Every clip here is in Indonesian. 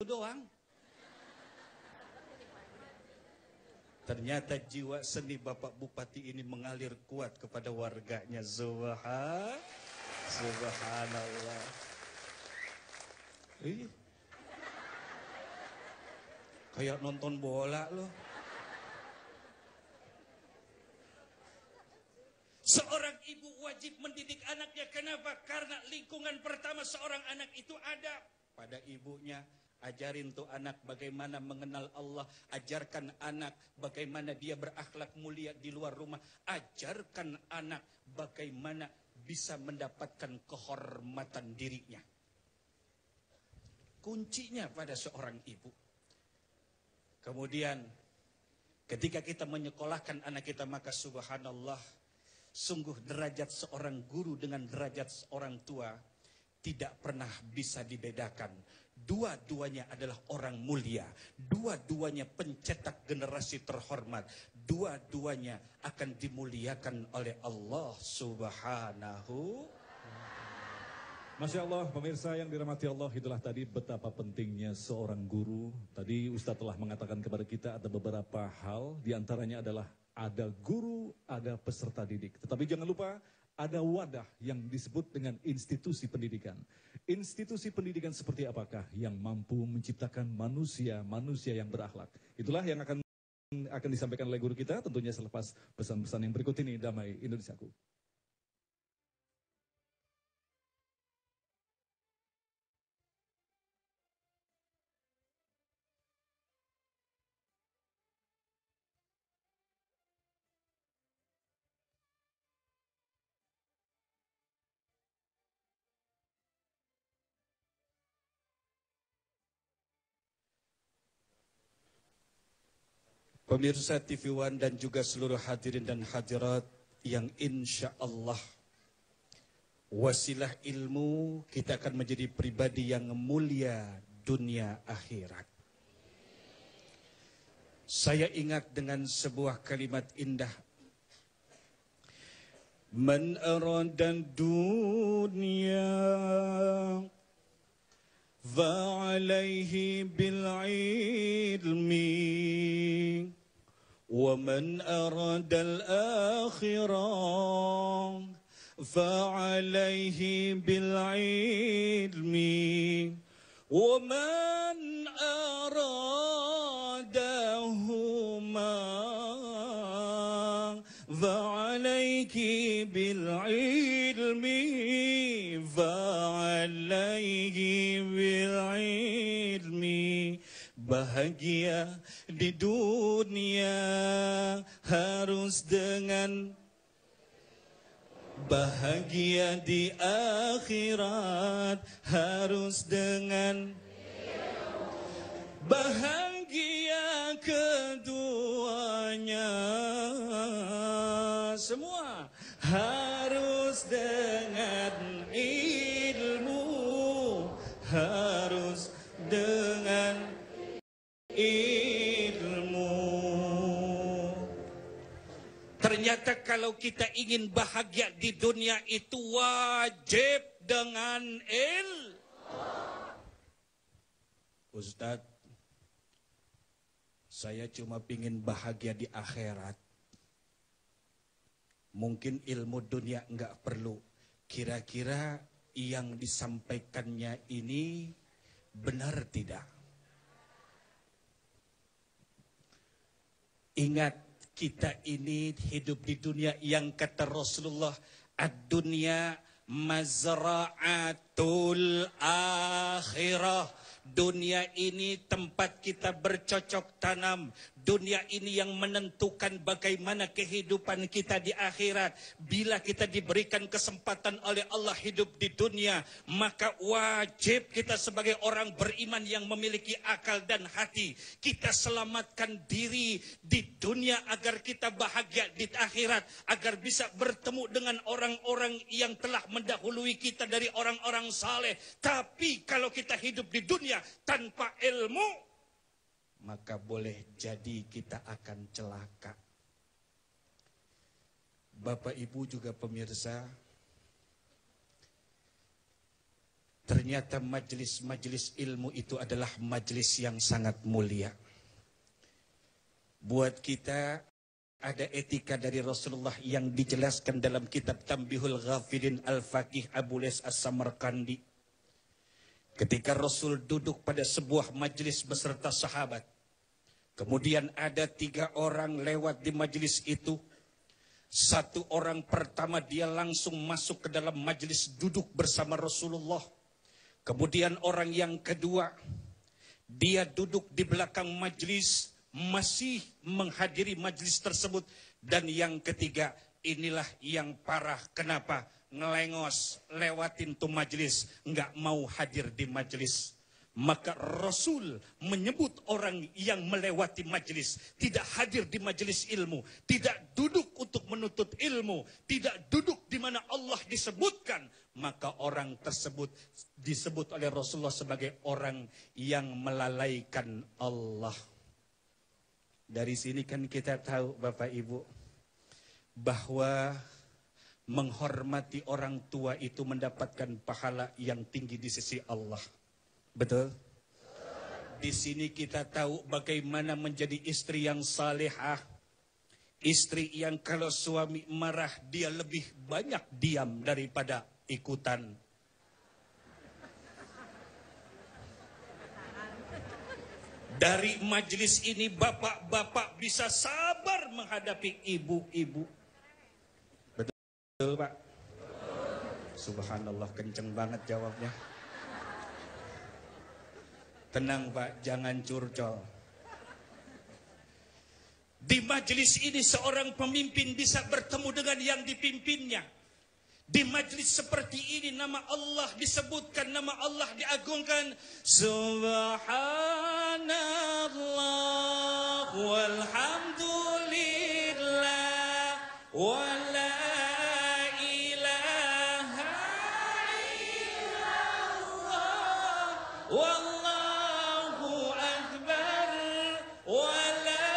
doang. Ternyata jiwa seni Bapak Bupati ini mengalir kuat kepada warganya. Subhanallah. Kayak nonton bola loh. Seorang ibu wajib mendidik anaknya. Kenapa? Karena lingkungan pertama seorang anak itu ada pada ibunya. Ajarin tuh anak bagaimana mengenal Allah. Ajarkan anak bagaimana dia berakhlak mulia di luar rumah. Ajarkan anak bagaimana bisa mendapatkan kehormatan dirinya. Kuncinya pada seorang ibu. Kemudian ketika kita menyekolahkan anak kita, maka subhanallah, sungguh derajat seorang guru dengan derajat seorang tua tidak pernah bisa dibedakan. Dua-duanya adalah orang mulia. Dua-duanya pencetak generasi terhormat. Dua-duanya akan dimuliakan oleh Allah Subhanahu. Masya Allah, pemirsa yang dirahmati Allah, itulah tadi betapa pentingnya seorang guru. Tadi Ustadz telah mengatakan kepada kita ada beberapa hal, diantaranya adalah ada guru, ada peserta didik. Tetapi jangan lupa, ada wadah yang disebut dengan institusi pendidikan. Institusi pendidikan seperti apakah yang mampu menciptakan manusia yang berakhlak? Itulah yang akan disampaikan oleh guru kita, tentunya selepas pesan-pesan yang berikut ini. Damai Indonesiaku. Pemirsa TV One dan juga seluruh hadirin dan hadirat yang insya Allah wasilah ilmu kita akan menjadi pribadi yang mulia dunia akhirat. Saya ingat dengan sebuah kalimat indah. Man aradan dunia fa'alaihi bil'ilmi wa man aradal akhirah fa'alaihi bil'ilmi wa man aradahuma fa'alaihi bil'ilmi fa'alaihi bil'ilmi. Bahagia di dunia harus dengan bahagia di akhirat harus dengan bahagia keduanya semua harus dengan ilmu, harus dengan ilmu. Ternyata kalau kita ingin bahagia di dunia itu wajib dengan Ustadz, saya cuma pingin bahagia di akhirat. Mungkin ilmu dunia enggak perlu. Kira-kira yang disampaikannya ini benar tidak? Ingat, kita ini hidup di dunia yang kata Rasulullah, ad-dunya mazra'atul akhirah. Dunia ini tempat kita bercocok tanam. Dunia ini yang menentukan bagaimana kehidupan kita di akhirat. Bila kita diberikan kesempatan oleh Allah hidup di dunia, maka wajib kita sebagai orang beriman yang memiliki akal dan hati, kita selamatkan diri di dunia agar kita bahagia di akhirat, agar bisa bertemu dengan orang-orang yang telah mendahului kita dari orang-orang saleh. Tapi kalau kita hidup di dunia tanpa ilmu, maka boleh jadi kita akan celaka. Bapak Ibu juga pemirsa, Ternyata majelis-majelis ilmu itu adalah majelis yang sangat mulia. Buat kita ada etika dari Rasulullah yang dijelaskan dalam kitab Tambihul Ghafilin Al-Faqih Abu Les As-Samarkandi. Ketika Rasul duduk pada sebuah majelis beserta sahabat, kemudian ada 3 orang lewat di majelis itu. 1 orang pertama dia langsung masuk ke dalam majelis duduk bersama Rasulullah. Kemudian orang yang kedua, dia duduk di belakang majelis, masih menghadiri majelis tersebut. Dan yang ketiga, inilah yang parah. Kenapa? Ngelengos, lewatin tuh majelis, nggak mau hadir di majelis. Maka Rasul menyebut orang yang melewati majelis, tidak hadir di majelis ilmu, tidak duduk untuk menuntut ilmu, tidak duduk di mana Allah disebutkan, maka orang tersebut disebut oleh Rasulullah sebagai orang yang melalaikan Allah. Dari sini kan kita tahu Bapak Ibu, bahwa menghormati orang tua itu mendapatkan pahala yang tinggi di sisi Allah. Betul? Di sini kita tahu bagaimana menjadi istri yang salehah. Istri yang kalau suami marah dia lebih banyak diam daripada ikutan. Dari majelis ini bapak-bapak bisa sabar menghadapi ibu-ibu. Betul Pak? Subhanallah, kenceng banget jawabnya. Tenang Pak, jangan curcol. Di majelis ini seorang pemimpin bisa bertemu dengan yang dipimpinnya. Di majelis seperti ini nama Allah disebutkan, nama Allah diagungkan. Subhanallah walhamdulillah wala ilaha illallah wallahu akbar wala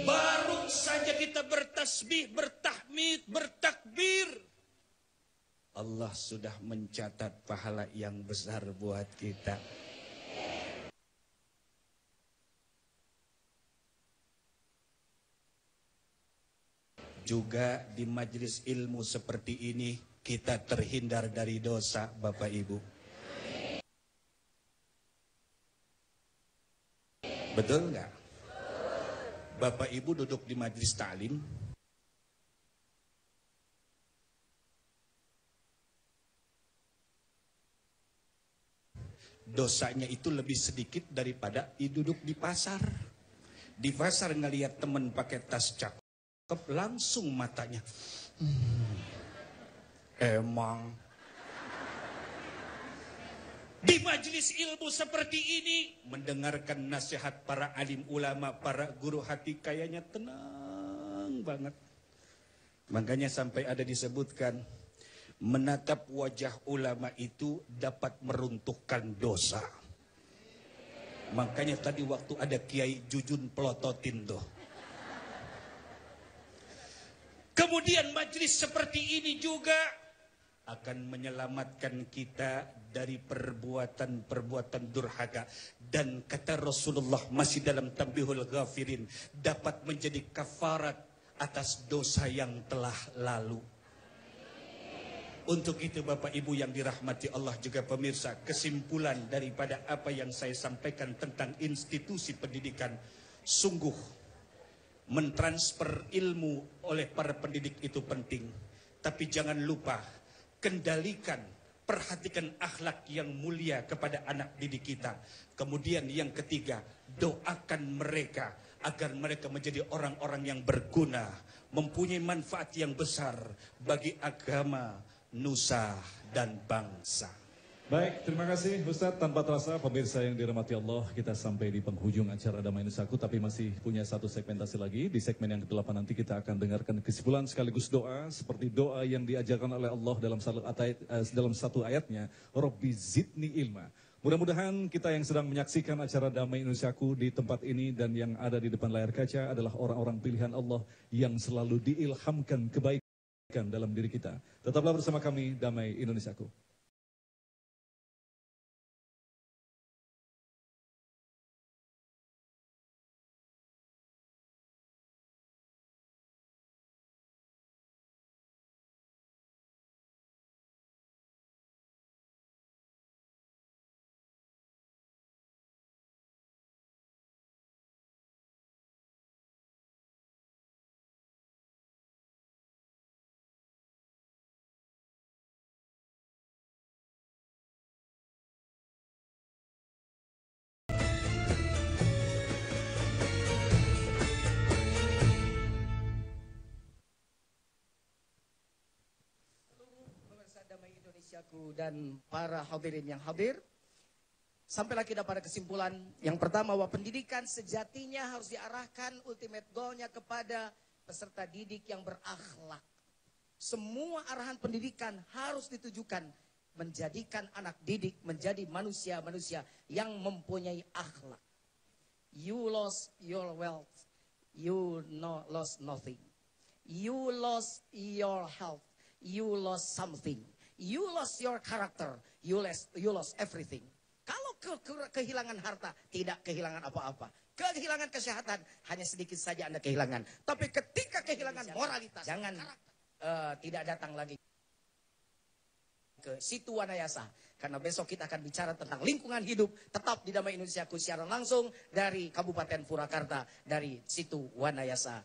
baru saja kita bertasbih, bertahmid, bertakbir, Allah sudah mencatat pahala yang besar buat kita. Juga di majelis ilmu seperti ini kita terhindar dari dosa Bapak Ibu. Betul nggak? Bapak Ibu duduk di majelis ta'lim, dosanya itu lebih sedikit daripada duduk di pasar. Di pasar ngelihat temen pakai tas cakep, langsung matanya. Emang. Di majelis ilmu seperti ini, mendengarkan nasihat para alim ulama, para guru, hati kayaknya tenang banget. Makanya sampai ada disebutkan, menatap wajah ulama itu dapat meruntuhkan dosa. Makanya tadi waktu ada Kiai Jujun pelototin tuh. Kemudian majelis seperti ini juga akan menyelamatkan kita dari perbuatan-perbuatan durhaka. Dan kata Rasulullah masih dalam Tambihul Ghafirin, dapat menjadi kafarat atas dosa yang telah lalu. Untuk itu Bapak Ibu yang dirahmati Allah juga pemirsa, kesimpulan daripada apa yang saya sampaikan tentang institusi pendidikan, sungguh mentransfer ilmu oleh para pendidik itu penting. Tapi jangan lupa, kendalikan, perhatikan akhlak yang mulia kepada anak didik kita. Kemudian yang ketiga, doakan mereka agar mereka menjadi orang-orang yang berguna, mempunyai manfaat yang besar bagi agama, nusa, dan bangsa. Baik, terima kasih Ustadz. Tanpa terasa pemirsa yang dirahmati Allah, kita sampai di penghujung acara Damai Nusaku, tapi masih punya satu segmentasi lagi. Di segmen yang ke-8 nanti kita akan dengarkan kesimpulan sekaligus doa, seperti doa yang diajarkan oleh Allah dalam satu ayatnya, Rabbi zidni ilma. Mudah-mudahan kita yang sedang menyaksikan acara Damai Indonesiaku di tempat ini dan yang ada di depan layar kaca adalah orang-orang pilihan Allah yang selalu diilhamkan kebaikan dalam diri kita. Tetaplah bersama kami, Damai Indonesiaku. Damai Indonesiaku dan para hadirin yang hadir, sampailah kita pada kesimpulan yang pertama bahwa pendidikan sejatinya harus diarahkan ultimate goalnya kepada peserta didik yang berakhlak. Semua arahan pendidikan harus ditujukan menjadikan anak didik menjadi manusia-manusia yang mempunyai akhlak. You lost your wealth, you lost nothing. You lost your health, you lost something. You lost your character, you lost everything. Kalau kehilangan harta, tidak kehilangan apa-apa. Kehilangan kesehatan, hanya sedikit saja Anda kehilangan. Tapi ketika kehilangan moralitas, jangan tidak datang lagi ke Situ Wanayasa. Karena besok kita akan bicara tentang lingkungan hidup. Tetap di Damai Indonesiaku siaran langsung dari Kabupaten Purwakarta, dari Situ Wanayasa.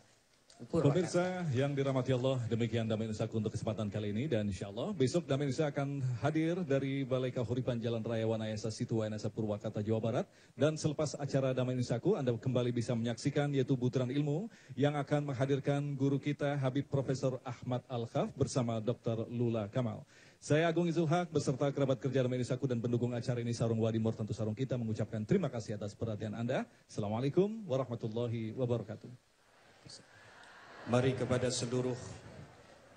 Pemirsa yang dirahmati Allah, demikian Damai Indonesiaku untuk kesempatan kali ini. Dan insya Allah besok Damai Indonesia akan hadir dari Balai Kahuripan Jalan Raya Wanayasa Situ Wanayasa Purwakarta, Jawa Barat. Dan selepas acara Damai Indonesiaku, Anda kembali bisa menyaksikan yaitu Butiran Ilmu yang akan menghadirkan guru kita Habib Profesor Ahmad Al-Khaf bersama Dr. Lula Kamal. Saya Agung Izul Haq beserta kerabat kerja Damai Indonesiaku dan pendukung acara ini Sarung Wadimor, tentu sarung kita, mengucapkan terima kasih atas perhatian Anda. Assalamualaikum warahmatullahi wabarakatuh. Mari kepada seluruh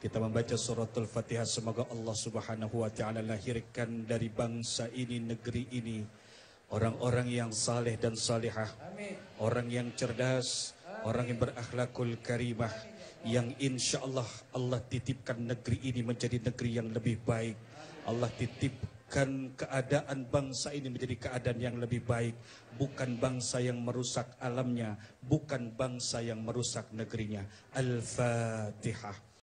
kita membaca suratul Fatihah. Semoga Allah Subhanahu wa taala lahirkan dari bangsa ini, negeri ini, orang-orang yang saleh dan salihah, orang yang cerdas, orang yang berakhlakul karimah, yang insya Allah Allah titipkan negeri ini menjadi negeri yang lebih baik. Allah titipkan keadaan bangsa ini menjadi keadaan yang lebih baik. Bukan bangsa yang merusak alamnya, bukan bangsa yang merusak negerinya. Al-Fatihah.